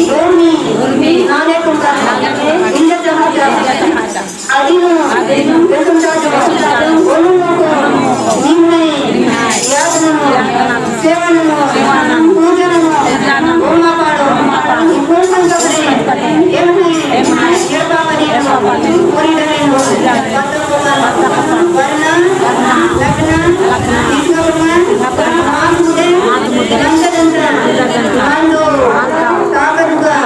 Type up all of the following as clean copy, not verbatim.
भूमि नाले कुंडा इंद्र चमचा अधीनो बेसुंटाजो ओलुमको निम्ने यादनो सेवनो पूजनो ओमापाडो इपोंसन कबरे एमने येपावनीनो कोरिडरेनो कतकोमा वर्णा लग्न इस्कवर्मा मामुदे नंददंत्र मांडो काकरुगा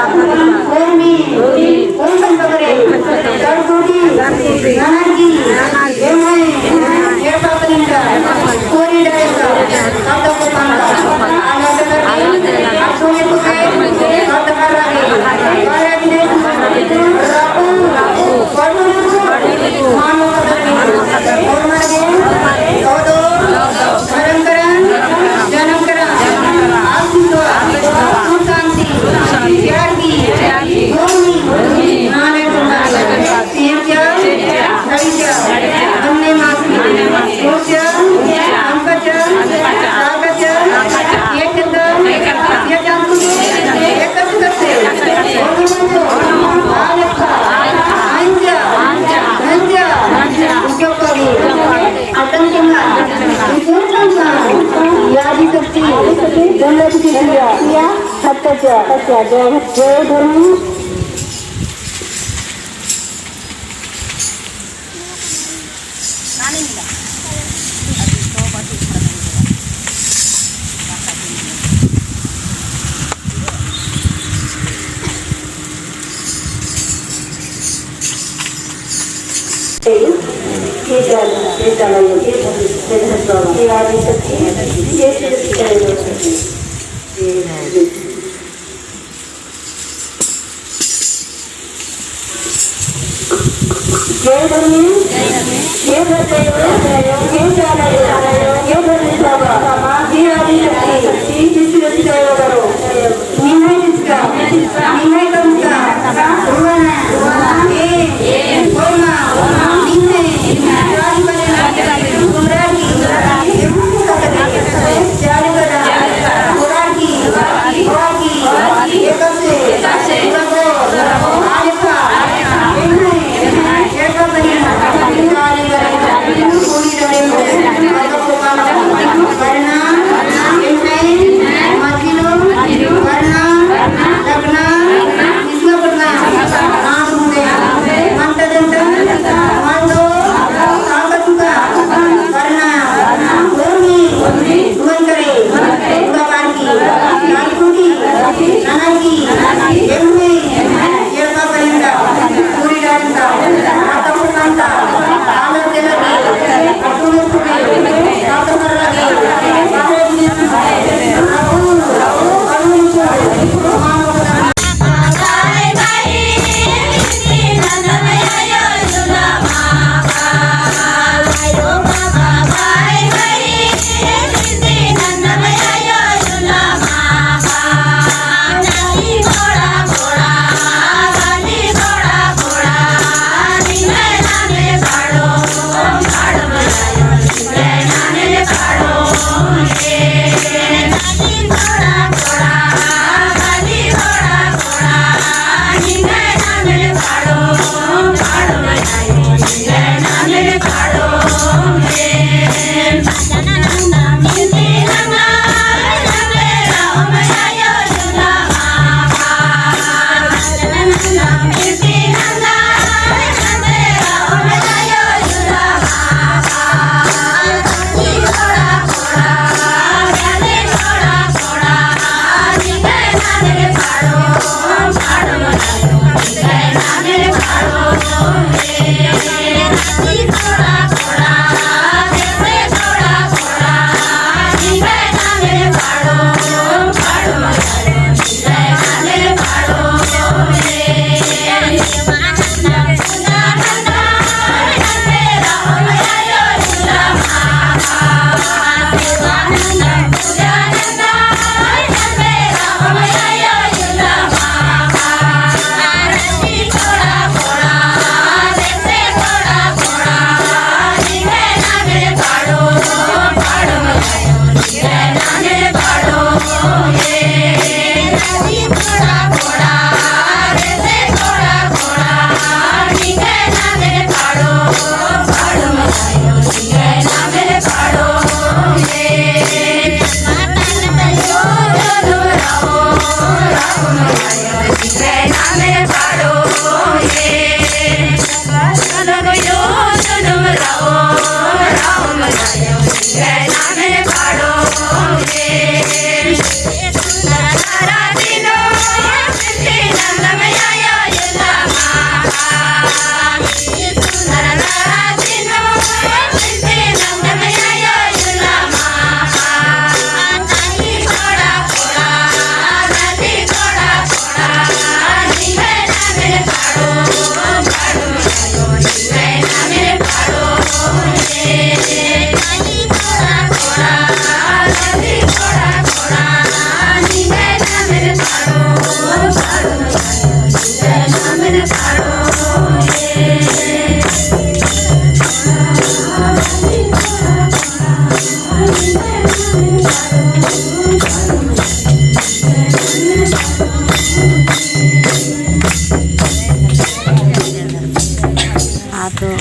कोमी कोंसन कबरे सरगुडी नानागी एमने येपावनीनो कोरिडरेनो कतकोमा आनंदकरी आसोने कुके कतकरागी कायागिने रापू पडुलुकु मानवकदरी ओर्मागे ओदो भरंकरन जनंकरन आसितो सुशांति त्यागी भूमि नाने कुंडा तीर्थ धैर्य अन्ने मासी सूर्य अंकज सागज एकत यजंतु एकसुतसे ओनुमो आलक्ष अंज उद्योगकारी अटंकिंगा विपूर्णंगा यादी शक्ति दंडक किया सत्य जय धर्म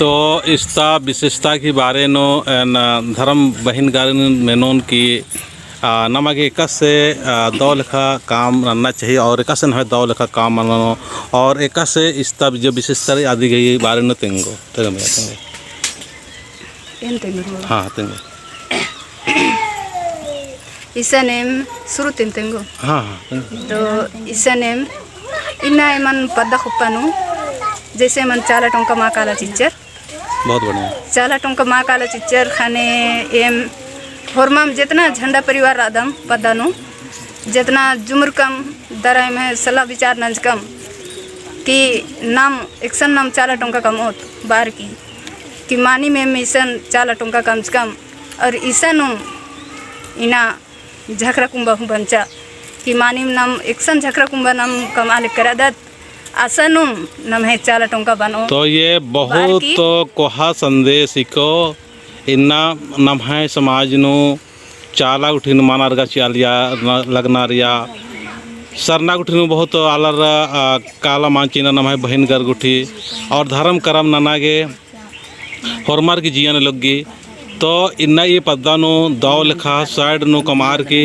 तो इसका विशेषता के बारे में धर्म बहन गारिन मेनोन की नमगे कस से दौ लेखा काम रहना चाहिए और एक से न दौ लेखा काम मनानो और एक से इसका जो विशेषता आदि गई बारे में तेंगो हाँ तेंगो isa nem surutin tengo हाँ तो isa nem इना मन पद्दा खुप्पानु जैसे मन चाला टोंका माँ काला चिच्चर बहुत बढ़िया चाला टोंका माँ काला चिच्चर खाने एम होरमाम जितना झंडा परिवार आदम पद्दानु जितना जुमर कम दराय में सलाह विचार नंज कम कि नाम एक्सन नाम चाला टोंका कम होत बार की मानी में मिशन चाला टोंका कम से कम और ईसा नु इना झकरा कुंभा बंचा कि मानी नाम एक्सन झकरा कुंभा नाम कमाल करा दत आसनुम नम है चाला टोंका बनो तो ये बहुत तो कोहा संदेश को इन्ना नम है समाज नु चाला उठिन मानार का चालिया लगना रिया सरना गुठी बहुत आलर काला मांचीना नम है बहन कर गुठी और धर्म करम ननागे होरमार की जियन लगी तो इन्ना ये पद्दानु दौ लेखा साइड नु कमार की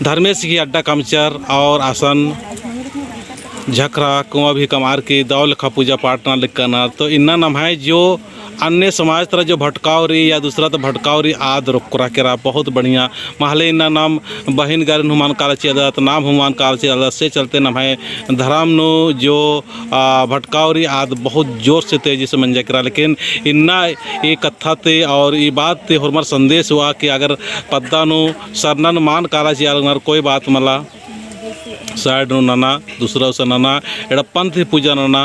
धर्मेश की अड्डा कमचर और आसन झकरा कुआं भी कमार की दौ लेखा पूजा पाठ ना लिखना तो इन्ना नम है जो अन्य समाज तरह जो भटकावरी या दूसरा तो भटकावरी आद रोकरा केरा बहुत बढ़िया महले इन्ना नाम बहन गारिन हुमान काल चेदत नाम हुमान काल चेदत से चलते नम है धर्म नु जो भटकावरी आद बहुत जोर से तेजी से मंजा करा लेकिन इन्ना ये कथा थे और ये बात थे हमारा संदेश हुआ कि अगर पद्दा नु सरनन मान काला चेदर कोई बात मला साइड नु नना दूसरा उसे नना एड़ा पंथ पूजा नना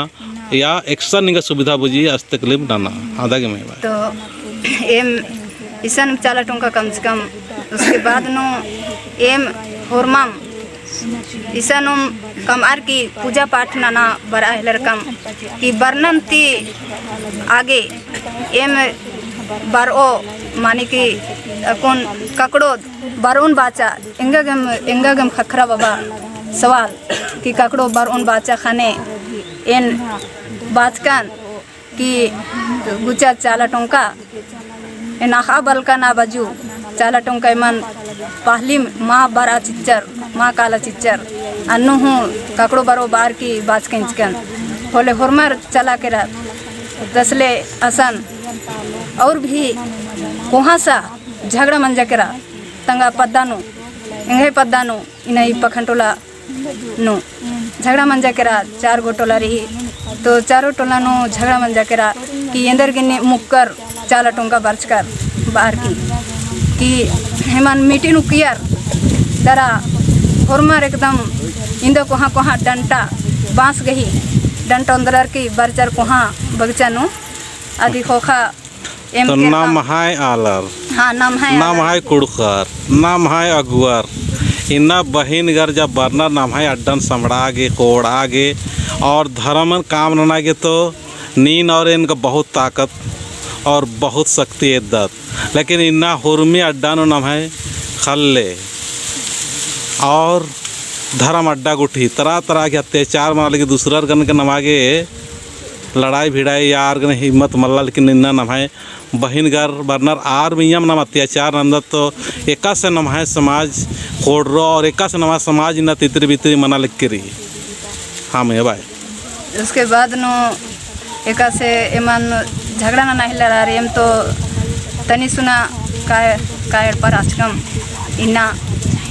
या एक्शन निका सुविधा बुझी अस्तकलीम नाना आधा के में तो एम ईसन चाला टोंका कम से कम उसके बाद नो एम होरमाम ईसनुम कमार की पूजा पाठ नाना बरा है कम कि वर्णन ती आगे एम बारो मानी की कौन ककड़ो बारोन बाचा इंगागम खखरा बाबा सवाल कि ककड़ो बारोन बाचा खाने इन बाचकान कि गुचा चाला टोंका इन आखा बलका ना बाजू चाला टोंका मन पहली माँ बारा चिच्चर माँ काला चिच्चर अन्नू हूँ ककड़ो बारो बार की बाचकन होले होरमर चला के रात दसले असन और भी कोहा सा झगड़ा मंजा के रात तंगा पद्दानु इंगे पद्दानु इन्हीं पखंटोला नु झगड़ा मंजा के रात 4 गो टोला रही तो चारों टोला नो झगड़ा मंजा के रात कि अंदर के मुक्कर चाला टोंका बरचकर बाहर की कि हेमन मीटिंग कियर दरा होरमार एकदम इंदो कोहा डंटा बांस गही डंटा अंदर की बरचर कोहा बगीचा नु आदि खोखा तो नाम है आलर हाँ नाम है कुड़कर नाम है अगुअर इन्ना बहन घर जब बरना नाम है अड्डन समड़ा गे कोड़ा गे और धर्म काम नना गे तो नीन और इनका बहुत ताकत और बहुत शक्ति इद्दत लेकिन इन्ना हुरमी अड्डा नो नाम है खल्ले और धर्म अड्डा गुठी तरह तरह के अत्याचार मार लेकिन दूसरा गन के नमागे लड़ाई भिड़ाई यार गन हिम्मत मल्ला लेकिन इन्ना नाम है बहन घर बर्नर आर मियम नाम अत्याचार नंदत तो एका से नाम है समाज कोडरो और एका से नाम समाज इन्ना तितरी बितरी मना लिख के रही हाँ मैं भाई उसके बाद नो एका से एमन झगड़ा ना नहीं लड़ा रही हम तो तनी सुना काय पर आचकम इन्ना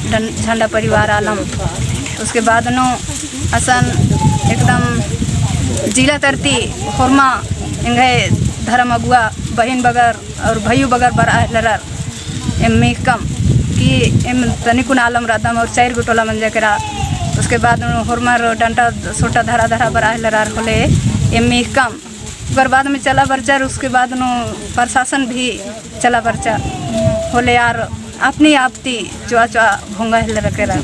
झंडा परिवार आलम उसके बाद नो असन एकदम जिला तरती होरमा इंगे धर्म अगुआ बहन बगर और भयू बगर बरा लड़र एम कम कि एम तनिकुन आलम रादम और 4 गो टोला मंजा करा उसके बाद होरमार डंटा सोटा धरा धरा बरा लड़ार होले एम कम ओकर बाद में चला बरचार उसके बाद नो प्रशासन भी चला बरचा होले यार अपनी आपती चुआ चुआ भोंगा हिल रखेला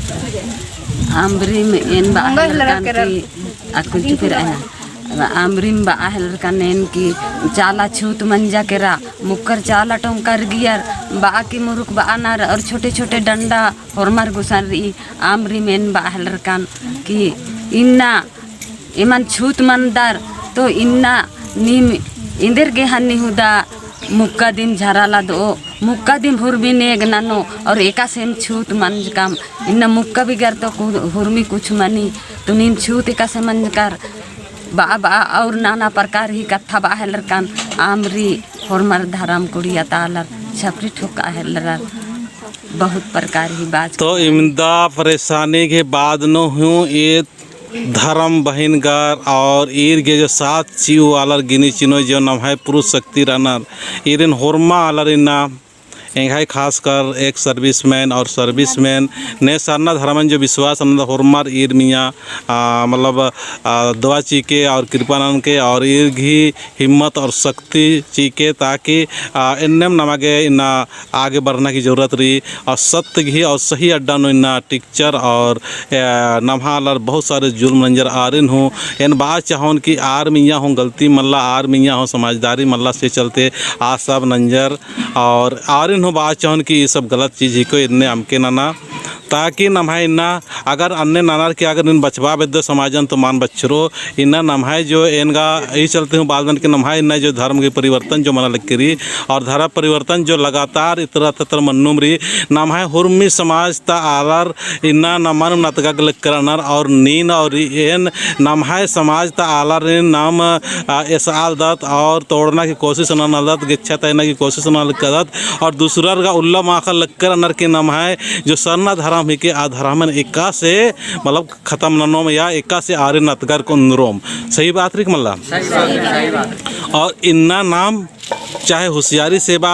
Amrim en baahilkan ki aku jupir ana amrim baahilkan en ki chala छूत मंजा केरा मुक्कर चाला टोंकर गियर बाकी मुरुक बानार और छोटे छोटे डंडा हरमार गुसान रही आमरिम एन बाहलरकान की इन्ना इमान छूत मंदार तो इन्ना नीम इंदर के हन्नी हुदा मुक्का दिन झाराला दो मुक्का दिन हुरमी नेग नानो और एका सेम छूत मंज काम इन्ना मुक्का बिगर तो हुरमी कुछ मनी तो नीम छूत एका से मंज कर बा और नाना प्रकार ही कथा बाहलर कान आमरी हरमर धर्म कुड़िया तालर छपरी ठोका हेलर बहुत प्रकार ही बात तो इमदा परेशानी के बाद नो हूँ ये धर्म बहिनगार और ईर के जो सात चीव आलर गिनी चिनो जो नाम है पुरुष शक्ति रनर इरिन होरमा आलर इन्ना एंगाई खासकर एक सर्विसमैन और सर्विसमैन ने सरना धर्मन जो विश्वास अनंद होरमार ईर मियाँ मतलब दुआ चीके और कृपानंद के और ईर घी हिम्मत और शक्ति चीके ताकि इन्नेम नमागे इन्ना आगे बढ़ने की ज़रूरत रही और सत्य घी और सही अड्डा नो इन्ना टिक्चर और नम्हालर बहुत सारे जुल्म नंजर आरिन हूँ इन बात चाहों कि आर मियाँ हूँ गलती मल्ला आर मियाँ हूँ समझदारी मल्ला से चलते आ सब नंजर और आरिन बात चाहन कि ये सब गलत चीज़ ही को इन्ने हमके नाना ताकि नम्हाय इन्ना अगर अन्य नानार के अगर इन बचवा बेद समाजन तो मान बच्चरो इन्ना नम्हाय जो इनका यही चलते हूँ बालदन के नम्हाय इन्ना जो धर्म के परिवर्तन जो मना लग करी और धर्म परिवर्तन जो लगातार इतर ततर मन्नुम रही नम्हाय हुर्मी समाज ता आलर इन्ना नमन नतगग लग करनर और नीन और इन नम्हाय समाज ता आलर नाम एसाल दत और तोड़ना की कोशिश न नदत गिच्छा तैना की कोशिश न करत और दूसरा का उल्ला माखा लग करनर के नम्हाय जो सरना धर्म ही के आधारमन एका से मतलब ख़त्म ननोम या एका से आर्य नतगर को नरोम सही बात रिक मल्ला और इन्ना नाम चाहे होशियारी सेवा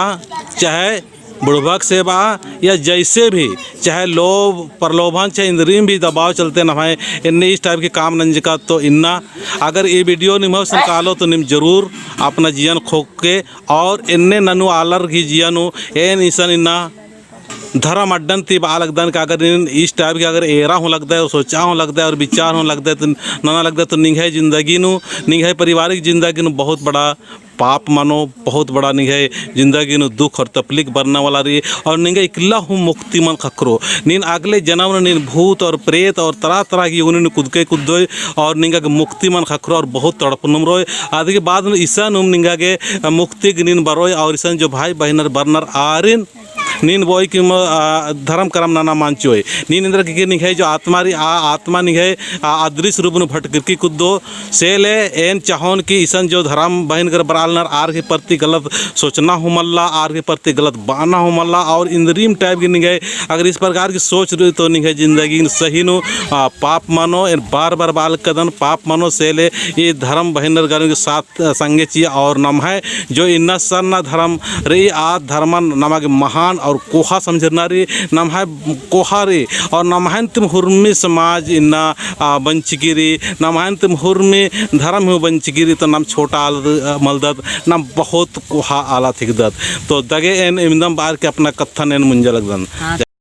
चाहे बुढ़भक सेवा या जैसे भी चाहे लोभ प्रलोभन चाहे इंद्रियम भी दबाव चलते न भाई इन्ने इस टाइप के काम नंज का तो इन्ना अगर ये वीडियो निमह निकालो तो निम जरूर अपना जीवन खोक के और इन्ने ननु आलर की जीवनु एन ईसन इन्ना धर्म अड्डन ती बालकदन का अगर इन इस टाइप के अगर एरा हो लगता है और सोचा हो लगता है और विचार हो लगता है तो नाना लगता है तो निगाह जिंदगी नु निगाह पारिवारिक जिंदगी नु बहुत बड़ा पाप मानो बहुत बड़ा निगाह जिंदगी नु दुख और तकलीफ बनने वाला रही और निगाह इकल्ला हूँ मुक्ति मन खकरो नीन अगले जन्म नीन भूत और प्रेत और तरह तरह की उन्हें कुदके कुदोय और निगाह मुक्ति मन खकरो और बहुत तड़पनुम रोय आदि के बाद ईसा नुम निगाह के मुक्ति नीन बरोय और ईसा जो भाई बहनर बरनर आरिन नीन बोई कि धर्म कर्म नाना मानचोय नीन इंद्र की निघाई जो आत्मारी आत्मा निघाई अदृश्य रूप में भटकी कुदो सेले एन चाहोन की ईसन जो धर्म बहन कर बरालनर आर के प्रति गलत सोचना हो मल्ला आर के प्रति गलत बाना हो मल्ला और इंद्रियम टाइप की निघाई अगर इस प्रकार की सोच रही तो निघाई जिंदगी सही नो पाप मानो बार बार बाल कदन पाप मानो सेले ये धर्म बहनर गण के साथ संगे चाहिए और नम है जो इन्ना सरना धर्म रही आ धर्म नमा के महान और कोहा समझना रे नम है कोहा रे और नमहन तुम हुर्मी समाज इन्ना बंचगिरी नमहन तुम हुर्मी धर्म हो बंचगिरी तो नम छोटा मलदत नम बहुत कोहा आला थिकदत तो दगे एन इमदम बार के अपना कत्थन एन मुंजा लगदन।